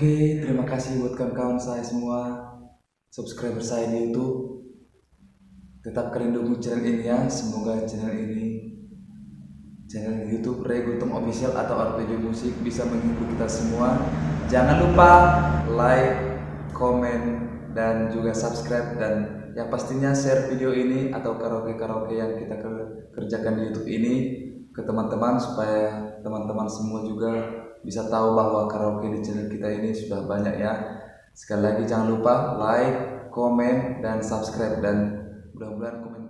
Oke, terima kasih buat kawan-kawan saya semua, subscriber saya di YouTube. Tetap kalian dukung channel ini ya. Semoga channel ini, channel YouTube Ray Gultom Official atau RPG Musik bisa menghibur kita semua. Jangan lupa like, komen, dan juga subscribe, dan yang pastinya share video ini atau karaoke-karaoke yang kita kerjakan di YouTube ini ke teman-teman supaya teman-teman semua juga bisa tahu bahwa karaoke di channel kita ini sudah banyak ya. Sekali lagi jangan lupa like, komen, dan subscribe, dan mudah-mudahan komen